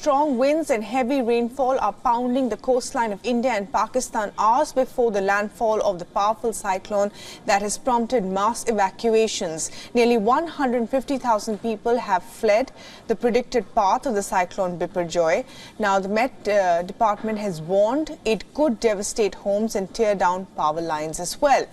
strong winds and heavy rainfall are pounding the coastline of India and Pakistan hours before the landfall of the powerful cyclone that has prompted mass evacuations. Nearly 150,000 people have fled the predicted path of the cyclone Biparjoy. Now, the Met Department has warned it could devastate homes and tear down power lines as well.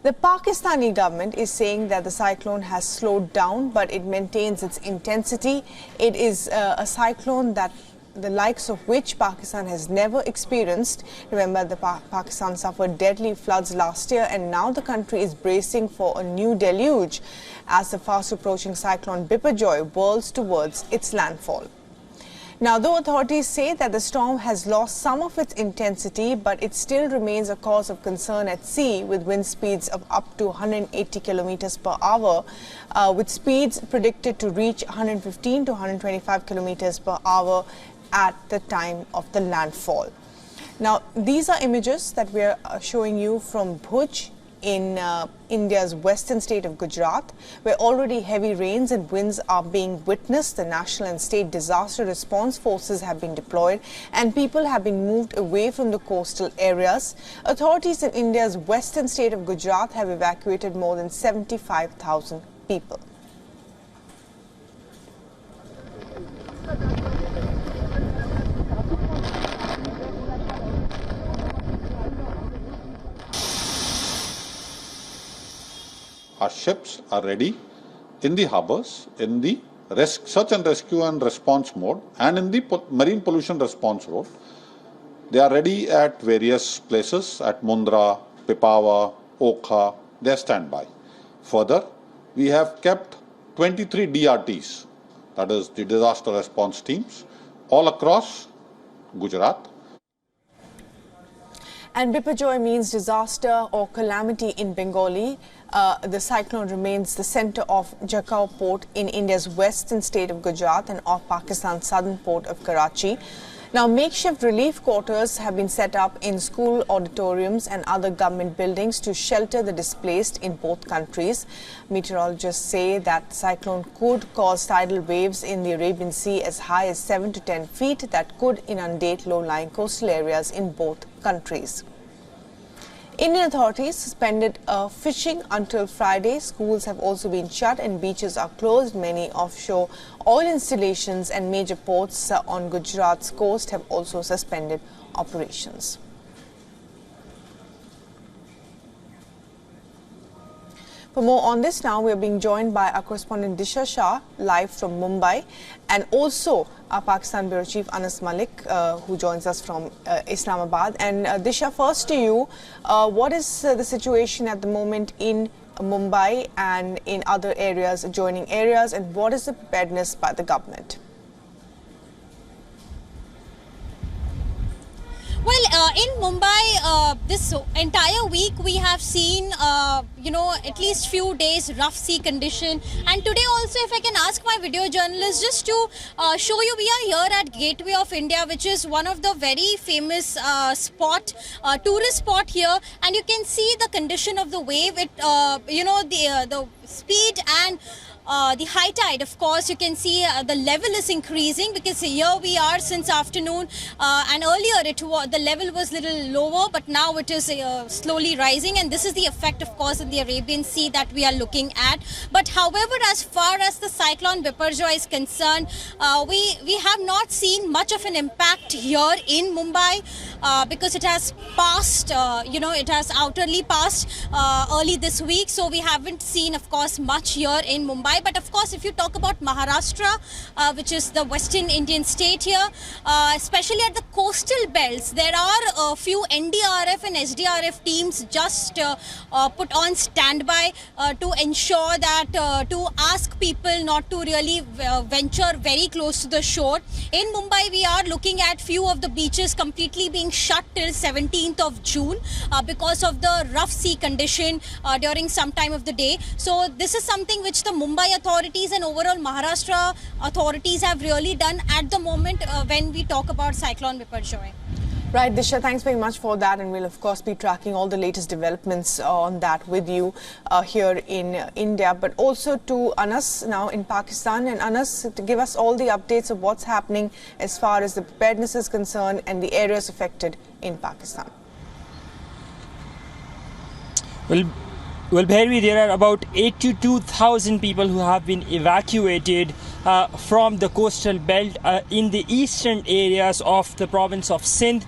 The Pakistani government is saying that the cyclone has slowed down, but it maintains its intensity. It is a cyclone that the likes of which Pakistan has never experienced. Remember, Pakistan suffered deadly floods last year, and now the country is bracing for a new deluge as the fast-approaching cyclone Biparjoy whirls towards its landfall. Now, though authorities say that the storm has lost some of its intensity, but it still remains a cause of concern at sea, with wind speeds of up to 180 kilometers per hour, with speeds predicted to reach 115 to 125 kilometers per hour at the time of the landfall. Now, these are images that we are showing you from Bhuj in India's western state of Gujarat, where already heavy rains and winds are being witnessed. The national and state disaster response forces have been deployed and people have been moved away from the coastal areas. Authorities in India's western state of Gujarat have evacuated more than 75,000 people. Our ships are ready in the harbours, in the search and rescue and response mode, and in the marine pollution response mode. They are ready at various places at Mundra, Pipavav, Okha. They are standby. Further, we have kept 23 DRTs, that is the disaster response teams, all across Gujarat. And Biparjoy means disaster or calamity in Bengali. The cyclone remains the center of Jakhau port in India's western state of Gujarat and off Pakistan's southern port of Karachi. Now, makeshift relief quarters have been set up in school auditoriums and other government buildings to shelter the displaced in both countries. Meteorologists say that the cyclone could cause tidal waves in the Arabian Sea as high as 7 to 10 feet that could inundate low-lying coastal areas in both countries. Indian authorities suspended fishing until Friday. Schools have also been shut and beaches are closed. Many offshore oil installations and major ports on Gujarat's coast have also suspended operations. For more on this now, we are being joined by our correspondent Disha Shah, live from Mumbai, and also our Pakistan Bureau Chief Anas Malik, who joins us from Islamabad. And Disha, first to you, what is the situation at the moment in Mumbai and in other areas, adjoining areas, and what is the preparedness by the government? Well, in Mumbai, this entire week we have seen, at least few days rough sea condition. And today also, if I can ask my video journalist just to show you, we are here at Gateway of India, which is one of the very famous tourist spot here. And you can see the condition of the wave, the speed and the high tide. Of course, you can see the level is increasing because here we are since afternoon, and earlier the level was little lower, but now it is slowly rising, and this is the effect, of course, in the Arabian Sea that we are looking at. But however, as far as the cyclone Biparjoy is concerned, we have not seen much of an impact here in Mumbai because it has passed, it has outerly passed early this week, so we haven't seen, of course, much here in Mumbai. But of course, if you talk about Maharashtra, which is the western Indian state here, especially at the coastal belts, there are a few NDRF and SDRF teams just put on standby to ensure that, to ask people not to really venture very close to the shore. In Mumbai, we are looking at few of the beaches completely being shut till 17th of June because of the rough sea condition during some time of the day. So this is something which the Mumbai authorities and overall Maharashtra authorities have really done at the moment when we talk about Cyclone Biparjoy. Right, Disha, thanks very much for that, and we'll of course be tracking all the latest developments on that with you here in India, but also to Anas now in Pakistan. And Anas, to give us all the updates of what's happening as far as the preparedness is concerned and the areas affected in Pakistan. Well, Bhairavi, there are about 82,000 people who have been evacuated from the coastal belt in the eastern areas of the province of Sindh,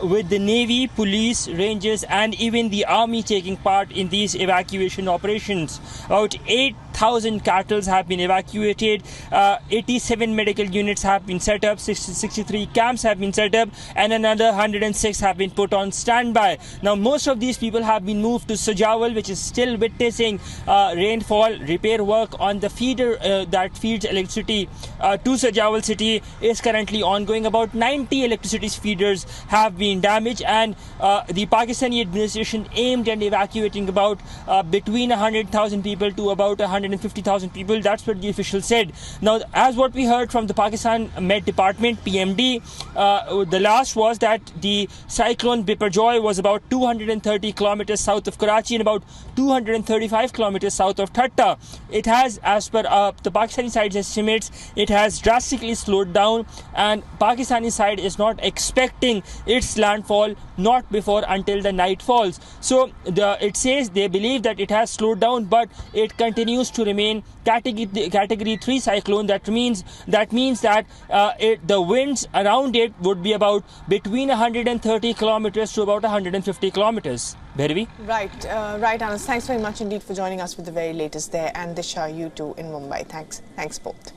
with the Navy, police, rangers and even the army taking part in these evacuation operations. About 8,000 cattle have been evacuated, 87 medical units have been set up, 63 camps have been set up, and another 106 have been put on standby. Now, most of these people have been moved to Sajawal, which is still witnessing rainfall. Repair work on the feeder that feeds electricity to Sajawal city is currently ongoing. About 90 electricity feeders have been damaged, and the Pakistani administration aimed at evacuating about between 100,000 people to about 150,000 people. That's what the officials said. Now, as what we heard from the Pakistan Met Department, PMD, the last was that the Cyclone Biparjoy was about 230 kilometers south of Karachi and about 235 kilometers south of Thatta. It has, as per the Pakistani side's estimates, it has drastically slowed down, and Pakistani side is not expecting its landfall not before until the night falls. So it says they believe that it has slowed down, but it continues to remain category 3 cyclone. That means that the winds around it would be about between 130 kilometers to about 150 kilometers. Bhairavi? Right, Anas. Thanks very much indeed for joining us with the very latest there, and Disha, you too in Mumbai. Thanks both.